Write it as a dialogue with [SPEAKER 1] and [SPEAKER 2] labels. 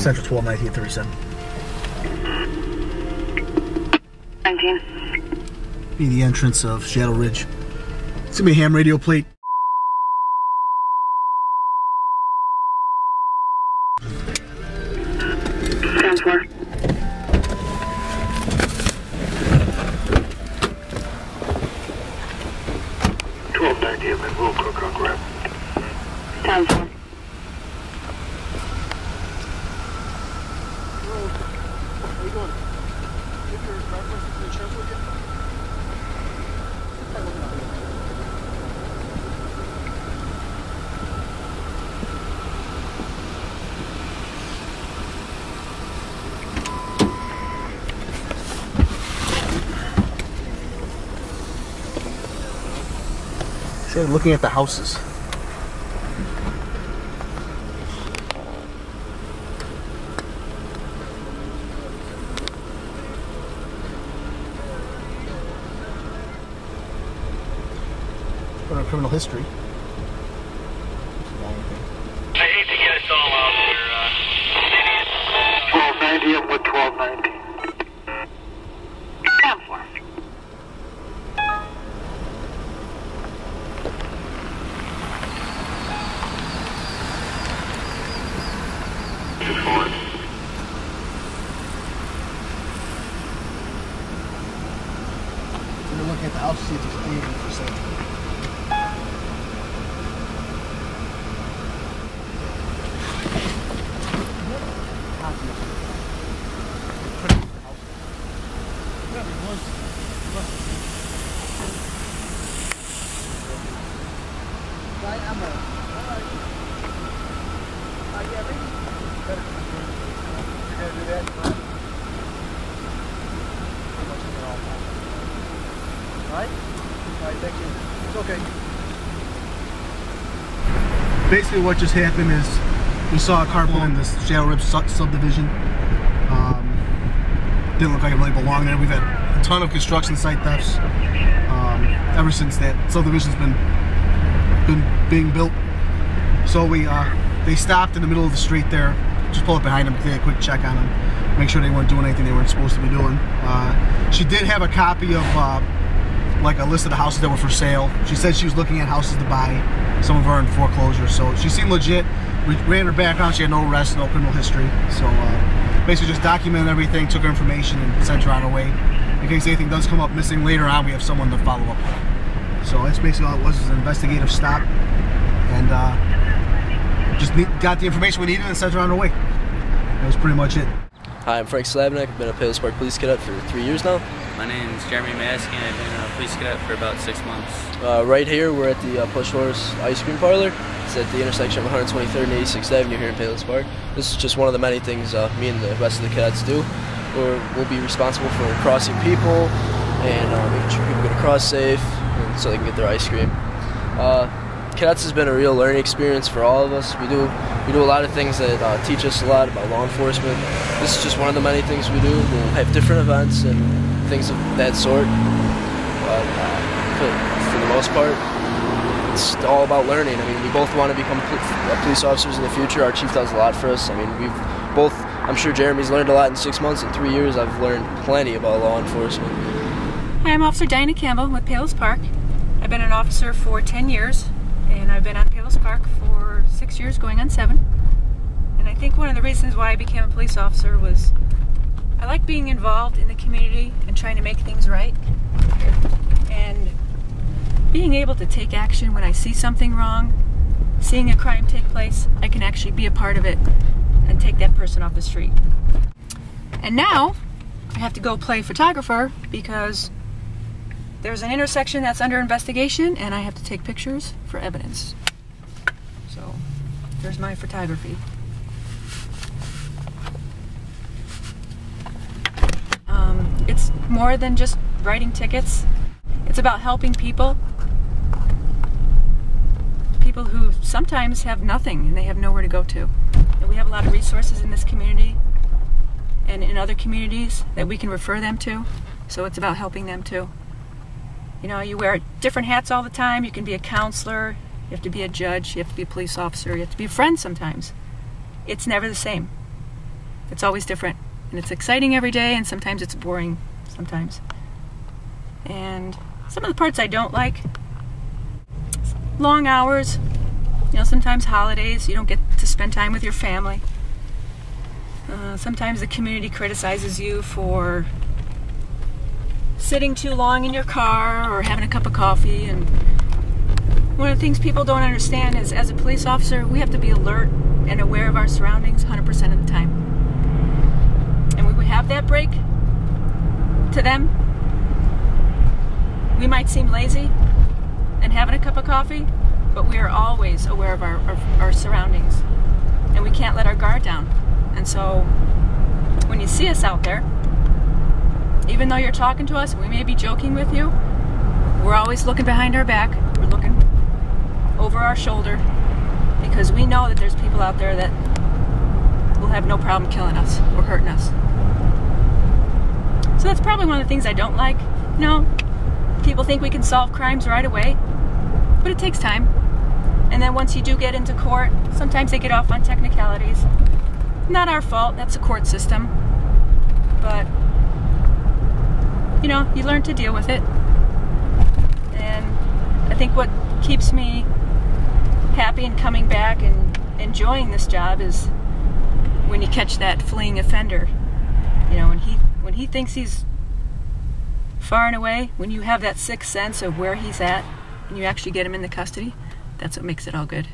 [SPEAKER 1] Central 12, 1937.
[SPEAKER 2] 19.
[SPEAKER 1] Be the entrance of Shadow Ridge. It's gonna be a ham radio plate.
[SPEAKER 2] Sounds 4.
[SPEAKER 3] We'll cook on grab.
[SPEAKER 2] Sounds 4.
[SPEAKER 1] How you doing? Get your driver's license and insurance with you? See, I'm looking at the houses. Put on criminal history.
[SPEAKER 3] I hate to get us all out here. 1290 up with 1290.
[SPEAKER 2] Sounds 4.
[SPEAKER 1] We're looking at the house to see if there's anything for sale. Alright, thank you. It's okay. Basically what just happened is we saw a car pull in this Shadow Ridge subdivision. Didn't look like it really belonged there. We've had a ton of construction site thefts ever since that subdivision's been being built. So they stopped in the middle of the street there, just pull up behind them, take a quick check on them, make sure they weren't doing anything they weren't supposed to be doing. She did have a copy of like a list of the houses that were for sale. She said she was looking at houses to buy. Some of them are in foreclosure, so she seemed legit. We ran her background. She had no arrests, no criminal history. So basically just documented everything, took her information, and sent her on her way. In case anything does come up missing later on, we have someone to follow up with. So that's basically all it was, an investigative stop. And just got the information we needed and sent her on her way. That was pretty much it.
[SPEAKER 4] Hi, I'm Frank Slavnik. I've been a Palos Park Police Cadet for 3 years now.
[SPEAKER 5] My name is Jeremy Maskey, and I've been a police cadet for about 6 months.
[SPEAKER 4] Right here, we're at the Push Horse Ice Cream Parlor. It's at the intersection of 123rd and 86th Avenue here in Palos Park. This is just one of the many things me and the rest of the cadets do. We'll be responsible for crossing people and making sure people get across safe and so they can get their ice cream. Cadets has been a real learning experience for all of us. We do a lot of things that teach us a lot about law enforcement. This is just one of the many things we do. We'll have different events and things of that sort. But for the most part, it's all about learning. I mean, we both want to become police officers in the future. Our chief does a lot for us. I mean, we've both, I'm sure Jeremy's learned a lot in 6 months. In 3 years, I've learned plenty about law enforcement.
[SPEAKER 6] Hi, I'm Officer Dinah Campbell with Palos Park. I've been an officer for 10 years, and I've been on Palos Park for 6 years, going on 7. And I think one of the reasons why I became a police officer was I like being involved in the community and trying to make things right. And being able to take action when I see something wrong, seeing a crime take place, I can actually be a part of it and take that person off the street. And now I have to go play photographer because there's an intersection that's under investigation and I have to take pictures for evidence. So there's my photography. It's more than just writing tickets. It's about helping people. People who sometimes have nothing and they have nowhere to go to. And we have a lot of resources in this community and in other communities that we can refer them to. So it's about helping them too. You know, you wear different hats all the time. You can be a counselor, you have to be a judge, you have to be a police officer, you have to be a friend sometimes. It's never the same. It's always different, and it's exciting every day, and sometimes it's boring sometimes. And some of the parts I don't like: long hours, sometimes holidays, you don't get to spend time with your family. Sometimes the community criticizes you for sitting too long in your car or having a cup of coffee. And one of the things people don't understand is, as a police officer, we have to be alert and aware of our surroundings 100% of the time. And when we have that break, to them, we might seem lazy and having a cup of coffee, but we are always aware of our surroundings, and we can't let our guard down. And so when you see us out there, even though you're talking to us, we may be joking with you, we're always looking behind our back, we're looking over our shoulder, because we know that there's people out there that will have no problem killing us or hurting us. So that's probably one of the things I don't like. People think we can solve crimes right away, but it takes time. And then once you do get into court, sometimes they get off on technicalities. Not our fault, that's a court system. But, you learn to deal with it. And I think what keeps me happy and coming back and enjoying this job is when you catch that fleeing offender. When he thinks he's far and away, when you have that sixth sense of where he's at and you actually get him into custody, that's what makes it all good.